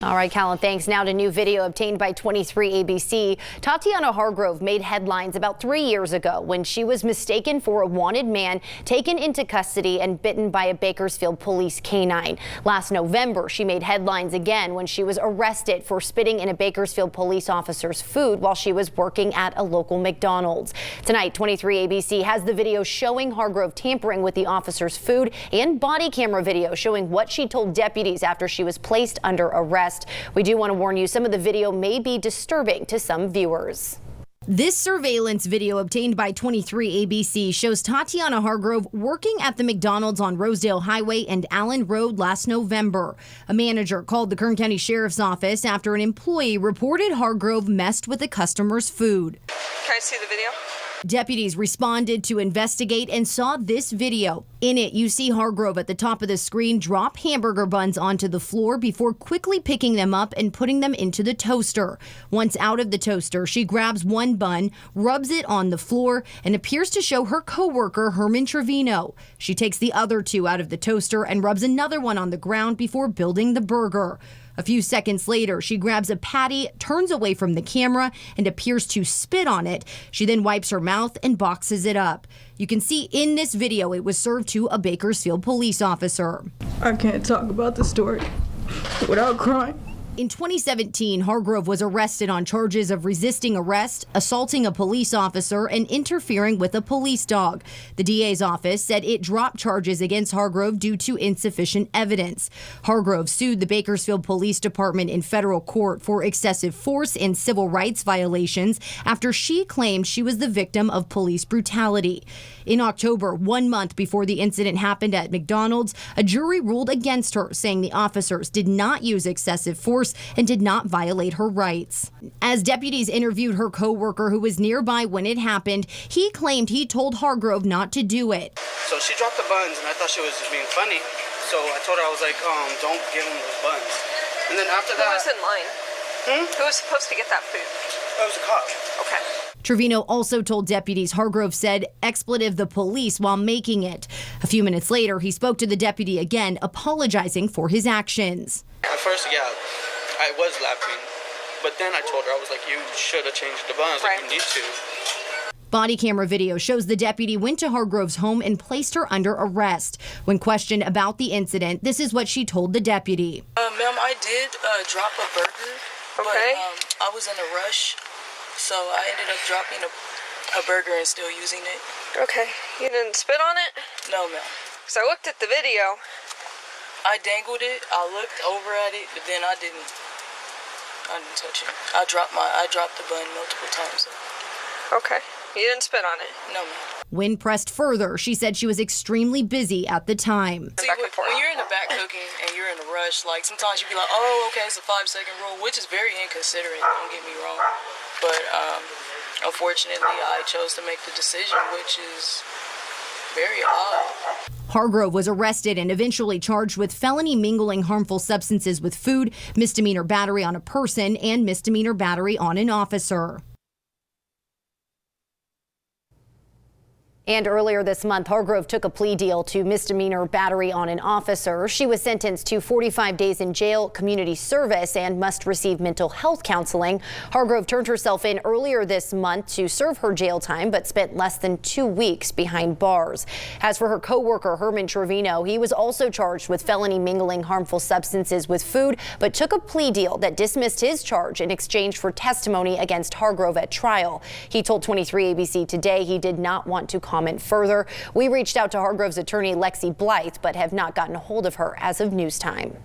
All right, Callan, thanks. Now to new video obtained by 23 ABC. Tatyana Hargrove made headlines about 3 years ago when she was mistaken for a wanted man, taken into custody and bitten by a Bakersfield Police K-9. Last November, she made headlines again when she was arrested for spitting in a Bakersfield police officer's food while she was working at a local McDonald's. Tonight, 23 ABC has the video showing Hargrove tampering with the officer's food and body camera video showing what she told deputies after she was placed under arrest. We do want to warn you, some of the video may be disturbing to some viewers. This surveillance video obtained by 23 ABC shows Tatyana Hargrove working at the McDonald's on Rosedale Highway and Allen Road last November. A manager called the Kern County Sheriff's Office after an employee reported Hargrove messed with a customer's food. Can I see the video? Deputies responded to investigate and saw this video. In it, you see Hargrove at the top of the screen drop hamburger buns onto the floor before quickly picking them up and putting them into the toaster. Once out of the toaster, she grabs one bun, rubs it on the floor, and appears to show her coworker Herman Trevino. She takes the other two out of the toaster and rubs another one on the ground before building the burger. A few seconds later, she grabs a patty, turns away from the camera, and appears to spit on it. She then wipes her mouth and boxes it up. You can see in this video it was served to a Bakersfield police officer. I can't talk about the story without crying. In 2017, Hargrove was arrested on charges of resisting arrest, assaulting a police officer, and interfering with a police dog. The DA's office said it dropped charges against Hargrove due to insufficient evidence. Hargrove sued the Bakersfield Police Department in federal court for excessive force and civil rights violations after she claimed she was the victim of police brutality. In October, 1 month before the incident happened at McDonald's, a jury ruled against her, saying the officers did not use excessive force and did not violate her rights. As deputies interviewed her coworker who was nearby when it happened, he claimed he told Hargrove not to do it. So she dropped the buns and I thought she was just being funny. So I told her, I was like, don't give him those buns. And then after that... Who was in line? Who was supposed to get that food? It was a cop. Okay. Trevino also told deputies Hargrove said expletive the police while making it. A few minutes later, he spoke to the deputy again, apologizing for his actions. At first, yeah, I was laughing. But then I told her, I was like, you should have changed the buns. Right. Like, you need to. Body camera video shows the deputy went to Hargrove's home and placed her under arrest. When questioned about the incident, this is what she told the deputy. Ma'am, I did drop a burger, but I was in a rush, so I ended up dropping a burger and still using it. Okay. You didn't spit on it? No, ma'am. So I looked at the video. I dangled it, I looked over at it, but then I didn't touch it. I dropped the bun multiple times. Okay. You didn't spit on it? No, ma'am. When pressed further, she said she was extremely busy at the time. See, when you're in the back cooking and you're in a rush, like sometimes you be like, oh, okay, it's a 5-second rule, which is very inconsiderate, don't get me wrong. But unfortunately, I chose to make the decision, which is very odd. Hargrove was arrested and eventually charged with felony mingling harmful substances with food, misdemeanor battery on a person, and misdemeanor battery on an officer. And earlier this month, Hargrove took a plea deal to misdemeanor battery on an officer. She was sentenced to 45 days in jail, community service, and must receive mental health counseling. Hargrove turned herself in earlier this month to serve her jail time, but spent less than 2 weeks behind bars. As for her coworker, Herman Trevino, he was also charged with felony mingling harmful substances with food, but took a plea deal that dismissed his charge in exchange for testimony against Hargrove at trial. He told 23 ABC today he did not want to comment further. We reached out to Hargrove's attorney Lexi Blythe, but have not gotten a hold of her as of news time.